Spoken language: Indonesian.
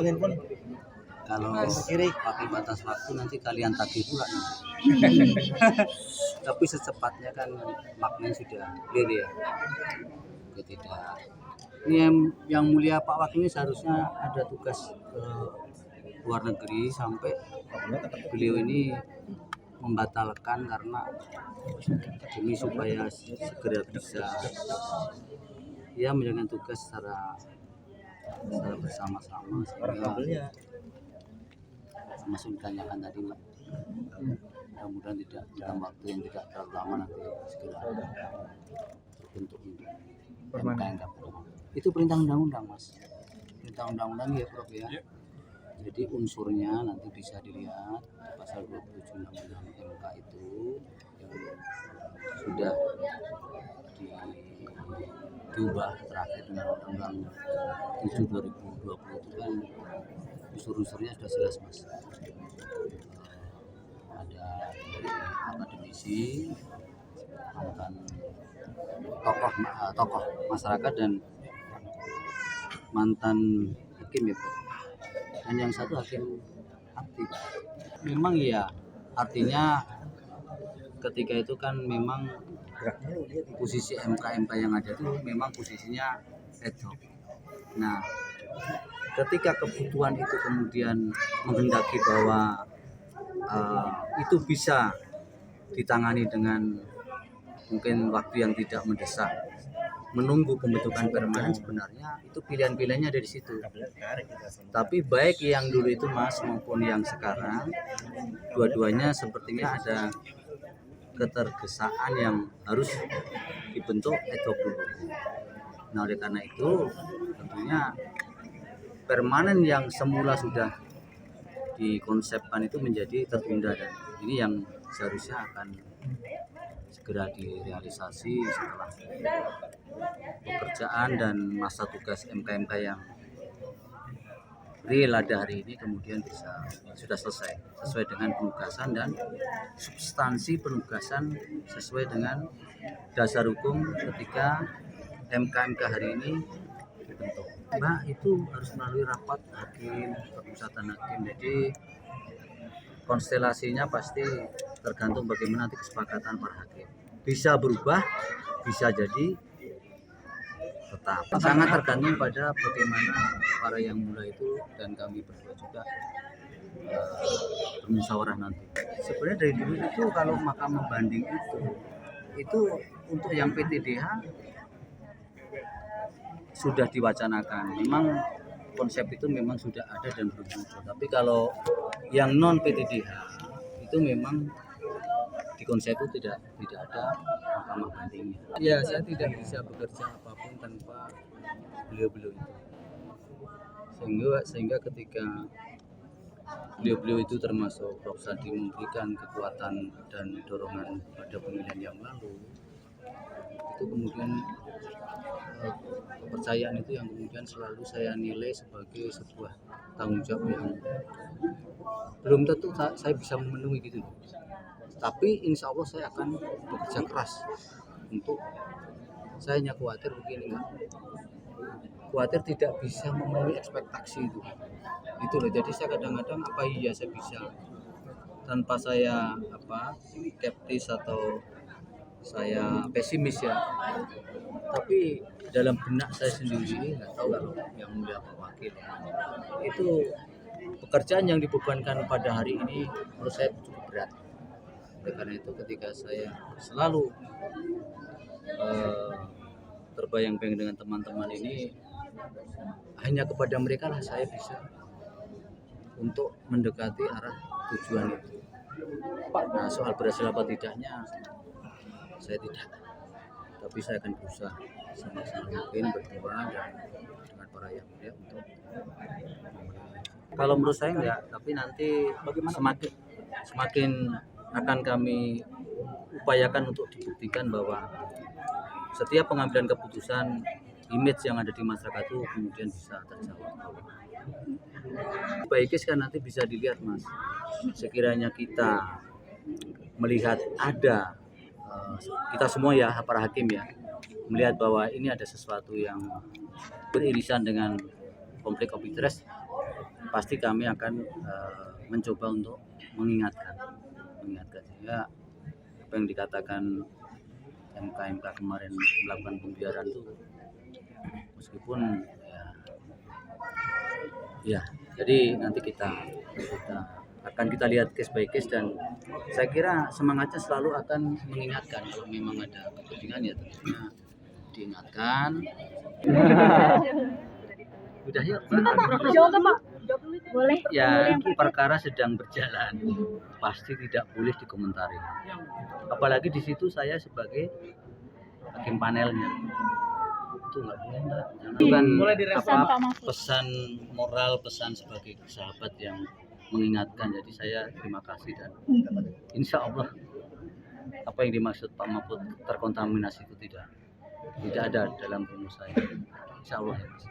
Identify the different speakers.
Speaker 1: handphone.
Speaker 2: Kalau
Speaker 1: Kiri.
Speaker 2: pakai batas waktu nanti kalian tagih pula nanti. Tapi secepatnya kan maknanya sudah clear ya. Tidak. Ini yang mulia Pak Wakil ini seharusnya ada tugas ke luar negeri sampai beliau ini membatalkan karena demi supaya segera bisa ya menjalankan tugas secara bersama-sama sehingga masih ditanyakan tadi Mbak. Mudah-mudahan tidak dalam waktu yang tidak terlalu lama nanti segera terbentuk MKMK. Itu perintah undang-undang Mas. Perintah undang-undang ya Prof ya. Jadi unsurnya nanti bisa dilihat pasal 27 Undang-Undang MK itu yang sudah diubah terakhir dengan Undang-Undang 7 2020 itu kan unsur-unsurnya sudah jelas Mas. Ada akademisi, mantan tokoh masyarakat dan mantan hakim ya Pak. Dan yang satu hakim aktif. Memang ya artinya ketika itu kan memang posisi MK-MK yang ada itu memang posisinya ad hoc. Nah, ketika kebutuhan itu kemudian menghendaki bahwa itu bisa ditangani dengan mungkin waktu yang tidak mendesak, menunggu pembentukan permanen, sebenarnya itu pilihan-pilihannya ada di situ. Tapi baik yang dulu itu Mas maupun yang sekarang, dua-duanya sepertinya ada ketergesaan yang harus dibentuk ad hoc dulu. Nah oleh karena itu tentunya permanen yang semula sudah dikonsepkan itu menjadi tertunda dan ini yang seharusnya akan segera direalisasi setelah pekerjaan dan masa tugas MKMK yang real ada hari ini kemudian sudah selesai sesuai dengan penugasan dan substansi penugasan sesuai dengan dasar hukum ketika MKMK hari ini dibentuk. Mbak itu harus melalui rapat hakim, permusyawaratan hakim. Jadi konstelasinya pasti tergantung bagaimana nanti kesepakatan para hakim. Bisa berubah, bisa jadi tetap. Sangat tergantung pada bagaimana para yang mulai itu dan kami berdua juga bermusyawarah nanti. Sebenarnya dari dulu itu kalau mahkamah banding itu untuk yang PTDH sudah diwacanakan. Memang konsep itu memang sudah ada dan belum muncul. Tapi kalau yang non PTDH itu memang di konsep itu tidak ada mahkamah bandingnya. Ya saya tidak bisa bekerja apapun tanpa beliau-beliau itu. Sehingga ketika beliau-beliau itu termasuk Prof. Sadi memberikan kekuatan dan dorongan pada pemilihan yang lalu, itu kemudian kepercayaan itu yang kemudian selalu saya nilai sebagai sebuah tanggung jawab yang belum tentu saya bisa memenuhi gitu. Tapi insya Allah saya akan bekerja keras untuk saya hanya khawatir begini Mbak. Khawatir tidak bisa memenuhi ekspektasi itu loh. Jadi saya kadang-kadang apa iya saya bisa tanpa saya skeptis atau saya pesimis ya, tapi dalam benak saya sendiri nggak tahu kalau yang mulia Pak Wakil itu pekerjaan yang dibebankan pada hari ini menurut saya cukup berat. Oleh karena itu ketika saya selalu terbayang-bayang dengan teman-teman ini, hanya kepada mereka lah saya bisa untuk mendekati arah tujuan itu. Nah soal berhasil apa tidaknya saya tidak, tapi saya akan berusaha sama-sama mungkin berdua dan dengan para yang mulia untuk kalau menurut saya enggak, tapi nanti semakin akan kami upayakan untuk dibuktikan bahwa setiap pengambilan keputusan image yang ada di masyarakat itu kemudian bisa terjawab. Baiknya kan nanti bisa dilihat Mas, sekiranya kita melihat ada kita semua ya para hakim ya melihat bahwa ini ada sesuatu yang beririsan dengan konflik of interest, pasti kami akan mencoba untuk mengingatkan sehingga apa yang dikatakan MK kemarin melakukan pembiaran itu meskipun ya jadi nanti kita akan kita lihat case by case, dan saya kira semangatnya selalu akan mengingatkan. Kalau memang ada kepentingan ya tentunya diingatkan. Udah yuk
Speaker 1: Jawab Pak. Boleh.
Speaker 2: ya, perkara sedang berjalan, pasti tidak boleh dikomentari, apalagi di situ saya sebagai hakim panelnya, itu nggak boleh Mbak. Itu kan pesan moral, pesan sebagai sahabat yang mengingatkan. Jadi saya terima kasih, dan insya Allah apa yang dimaksud Pak Mahfud terkontaminasi itu tidak ada dalam rumus saya, insya Allah ya Mas.